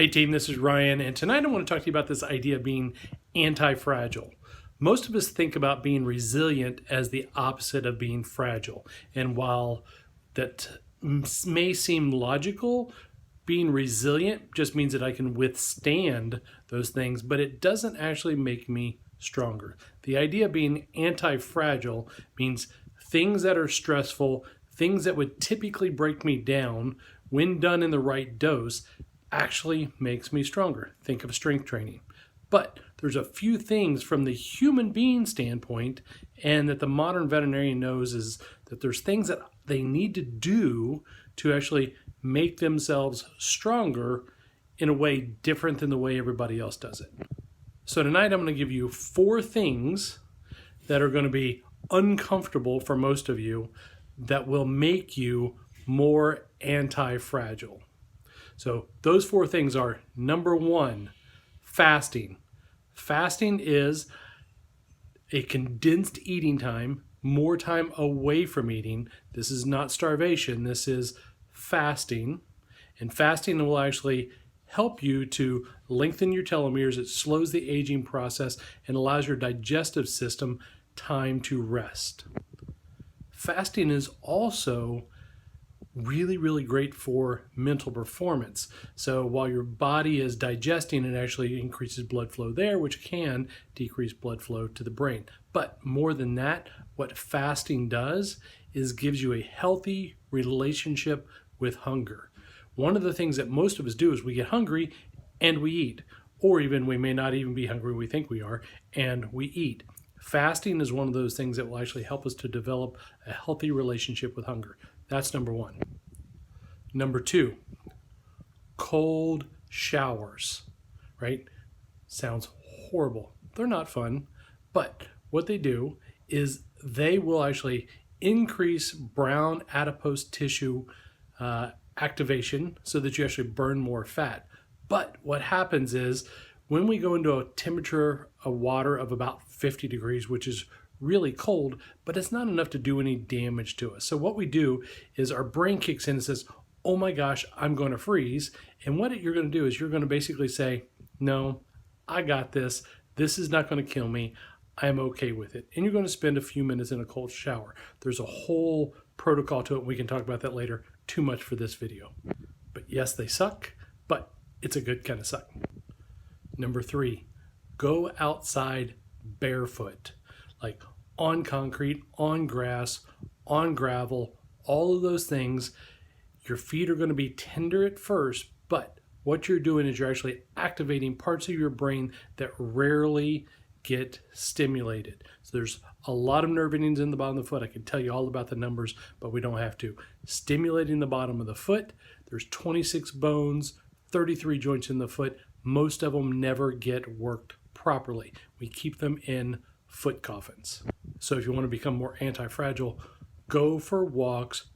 Hey team, this is Ryan, and tonight I want to talk to you about this idea of being anti-fragile. Most of us think about being resilient as the opposite of being fragile. And while that may seem logical, being resilient just means that I can withstand those things, but it doesn't actually make me stronger. The idea of being anti-fragile means things that are stressful, things that would typically break me down, when done in the right dose, actually makes me stronger. Think of strength training. But there's a few things from the human being standpoint, and that the modern veterinarian knows is that there's things that they need to do to actually make themselves stronger in a way different than the way everybody else does it. So tonight I'm going to give you 4 things that are going to be uncomfortable for most of you that will make you more anti-fragile. So those 4 things are: number 1, fasting. Fasting is a condensed eating time, more time away from eating. This is not starvation, this is fasting. And fasting will actually help you to lengthen your telomeres. It slows the aging process and allows your digestive system time to rest. Fasting is also really great for mental performance. So while your body is digesting, it actually increases blood flow there, which can decrease blood flow to the brain. But more than that, what fasting does is gives you a healthy relationship with hunger. One of the things that most of us do is we get hungry and we eat, or even we may not even be hungry, we think we are, and we eat. Fasting is one of those things that will actually help us to develop a healthy relationship with hunger. That's number 1. Number 2, cold showers, right? Sounds horrible. They're not fun, but what they do is they will actually increase brown adipose tissue activation so that you actually burn more fat. But what happens is when we go into a temperature of water of about 50 degrees, which is really cold, but it's not enough to do any damage to us. So what we do is our brain kicks in and says, oh my gosh, I'm going to freeze. And what you're going to do is you're going to basically say, no, I got this. This is not going to kill me. I'm okay with it. And you're going to spend a few minutes in a cold shower. There's a whole protocol to it. We can talk about that later. Too much for this video. But yes, they suck, but it's a good kind of suck. Number 3, go outside barefoot. Like on concrete, on grass, on gravel, all of those things. Your feet are going to be tender at first, but what you're doing is you're actually activating parts of your brain that rarely get stimulated. So there's a lot of nerve endings in the bottom of the foot. I can tell you all about the numbers, but we don't have to. Stimulating the bottom of the foot, there's 26 bones, 33 joints in the foot. Most of them never get worked properly. We keep them in foot coffins. So if you want to become more anti-fragile, go for walks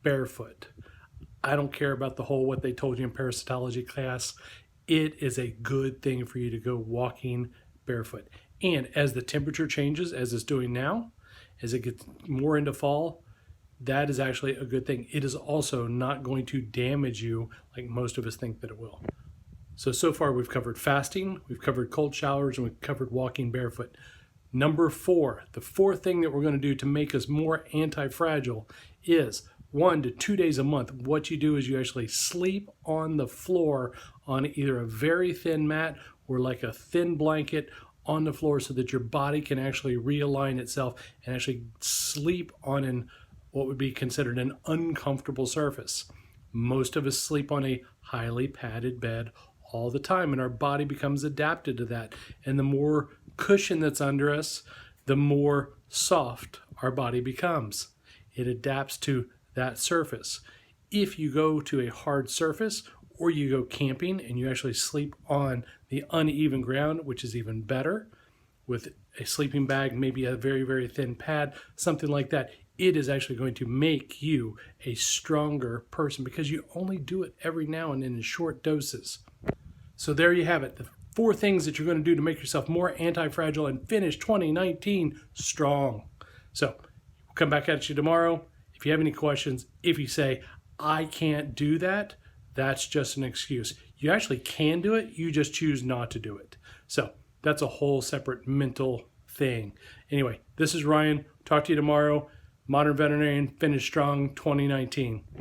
barefoot. I don't care about the whole what they told you in parasitology class. It is a good thing for you to go walking barefoot. And as the temperature changes, as it's doing now, as it gets more into fall, that is actually a good thing. It is also not going to damage you like most of us think that it will. So far we've covered fasting, we've covered cold showers, and we've covered walking barefoot. Number 4, the 4th thing that we're going to do to make us more anti-fragile is 1 to 2 days a month. What you do is you actually sleep on the floor on either a very thin mat or like a thin blanket on the floor so that your body can actually realign itself and actually sleep on what would be considered an uncomfortable surface. Most of us sleep on a highly padded bed all the time, and our body becomes adapted to that. And the more cushion that's under us, the more soft our body becomes. It adapts to that surface. If you go to a hard surface or you go camping and you actually sleep on the uneven ground, which is even better, with a sleeping bag, maybe a very thin pad, something like that, it is actually going to make you a stronger person because you only do it every now and then in short doses. So there you have it, the 4 things that you're going to do to make yourself more anti-fragile and finish 2019 strong. So we'll come back at you tomorrow. If you have any questions, if you say, I can't do that, that's just an excuse. You actually can do it, you just choose not to do it. So that's a whole separate mental thing. Anyway, this is Ryan. Talk to you tomorrow. Modern Veterinarian, finish strong 2019.